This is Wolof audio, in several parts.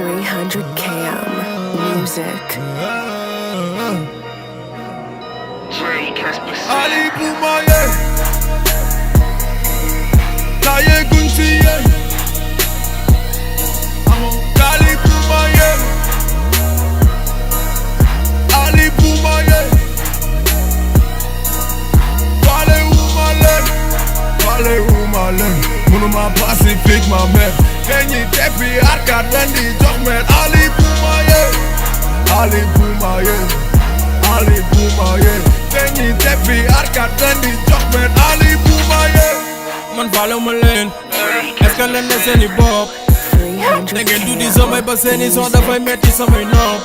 300 KM Music. Ali Boumaye Taye Guntiye Ali Boumaye Ali Boumaye Fale Umalen Munuma Pacific ma mère Kenyi Tepi Arcade Wendy Jokmer Ali Boumaye Ali Boumaye Ali Boumaye Kenyi Tepi Arcade Wendy Jokmer Ali Boumaye Man follow my lane Escalate na seni bob 300 Nigga do this on my baseni so dafay metti samay nopp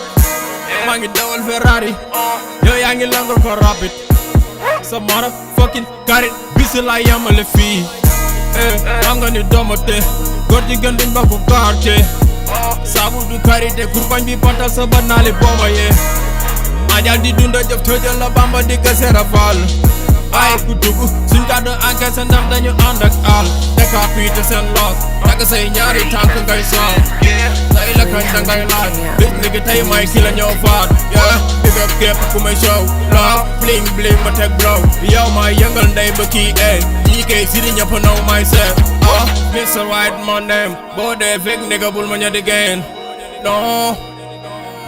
maa ngi dawal Ferrari yow yaa ngi langol ko rapid sa motherfucking karit bisi la yamale fii xam nga ni doomate góor jigéen duñ ba ko quartier saabu du karité kurbañ bi pantal sa banaali booma yee ajal di dunda jëf tëjal la bamba di ka seera faal ay ku dugg suñ kàddu encaisse ndax dañu ànd ak àll décapité seen loos tagg say ñaari tànk ngay saal tay la kañ da ngay laaj bis nigi tey may ki la ñëw faat big up képp ku may show la bling bling ma teg blow yow may yëngal ndey ba kii ñii kay siri ñëpp naw may seet Mr. White my name boo dee fekk nigga bul ma ña di gain non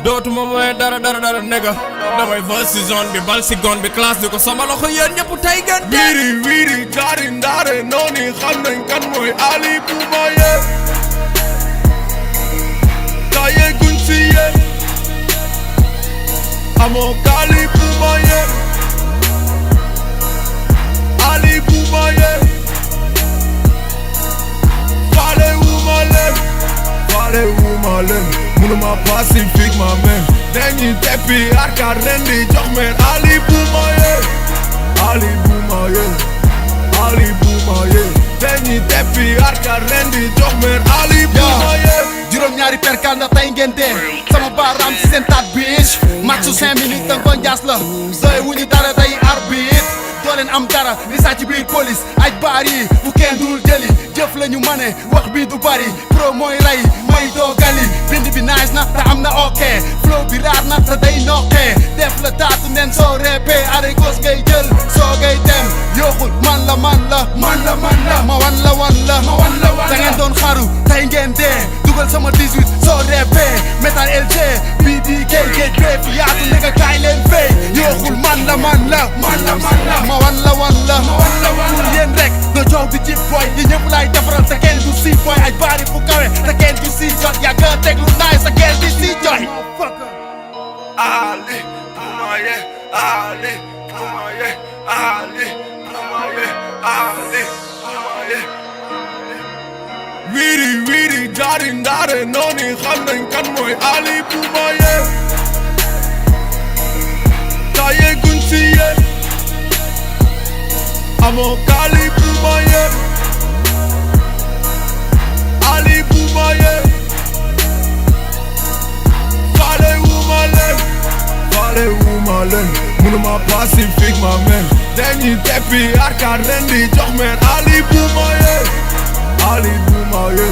dootuma mooy dara nigga damay vol si zone bi bal si gon bi classe di ko sama loxo yéen ñëpp tey gën wiiri jaari ndaare nooni xam nañ kan mooy Ali Boumaye Taye Guntiye amoo Ali Boumaye Ali Boumaye Fale Umalen Munuma Pacific ma men Denyi Tepi Arcade Wendy Jokmer Ali Boumaye Ali Boumaye Ali Boumaye Denyi Tepi Arcade Wendy Jokmer Ali Boumaye juróom ñaari perkal na tey ngeen dee sama baaraam ci seen taat bitch match 5 minutes danga ko njaas la doy wuñu dara day arbitre doo leen am dara li saa ci biir police aj baar yi bu kenn dul jëli jëf lañu mane wax bi du bari pro mooy rey may doogali bind bi nice na te am na ok flow bi raar na te day noqee def la taatu nen soo reepee are gos ngay jël soo ngay dem yooxul man la ma wan la da ngeen doon xaru tey ngeen dee dugal sama 18 soo reepee metal LG BDK géej bee fi yaatu nega kaay leen fey yooxul man la ma wan la pour yéen rek na joow di jib boy yi ñëpp laay defaral sa kenn du si boy ay baari fu kawe sa kenn du si jot yaa gën a teglu naay sa kenn di si joy Ali Boumaye Ali Boumaye Ali Boumaye Ali Boumaye wiiri jaari ndaare nooni xam nañ kan mooy Ali Boumaye Taye Guntiye amoo Ali Boumaye Ali Boumaye Fale Umalen Munuma Pacific ma men Denyi Tepi Arcade Wendy Jokmer Ali Boumaye Ali Boumaye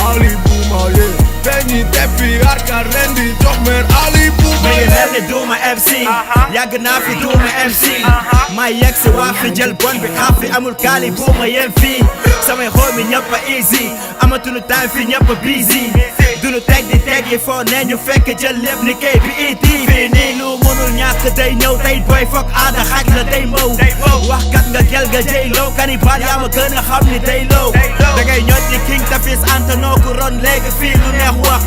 Ali Boumaye Denyi Tepi Arcade Wendy Jokmer Ali Boumaye May duma MC yàgg naa fi duma MC ma yegg si waa fi jël bon bi xaaf amul kaali buuma yem fii samay homie ñëpp a easy amatuñu time fi ñëpp a busy duñu teg di teg yi foo ne ñu fekk jël lépp ni kay bi iti fii nii lu mënul ñàkk day ñëw tey boy foog aada xaaj la day mbaw waxkat nga gel nga jëy low kanibal yaa ma gën a xam ni day low da ngay ñot ni king tafis antanoo ku ron léegi fii lu neex wax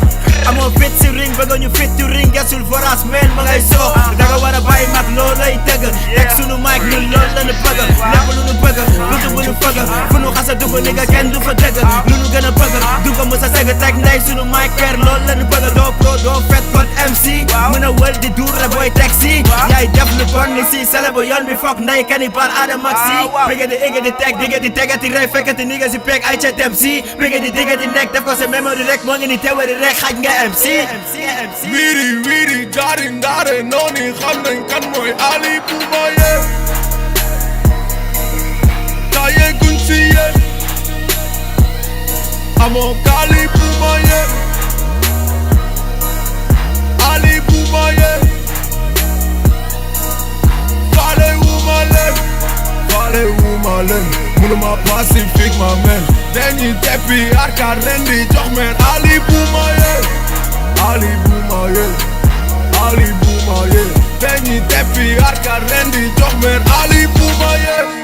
amoo fit si ring bëgg ñu fit tu ring gesul foras meen ma ngay soo da nga war a bàyyi mag loolu lay tëgg teg sunu mic ñun loolu la ñu bëgg lépp lu ñu bëgg buntu bu ñu bëgg fu ñu xasa dugg ni nga kenn du fa dëgg lu ñu gën a bëgg du ko mës a sëgg teg ndey sunu mic ker loolu la ñu bëgg doo pro doo fet kon MC mën a wël di duur la booy taxi yaay def lu bon ni si sele bu yoon bi foog ndey kanibal Adama si bëgg di égg di teg digg di tegati rek fekkati ni nga si peeg ay ca dem si bëgg di digg di nekk def ko sa mémoire rek moo ngi ni tewari rek xaj nga MC wiiri jaari ndaare nooni xam nañ kan mooy Ali Boumaye Taye Guntiye amoo Ali Boumaye leen mënuma pacifique ma men dañuy teppi arcade ren di jox men Ali Bouma yee Ali Bouma yee Ali Bouma yee dañuy teppi arcade ren di jox men Ali Bouma yee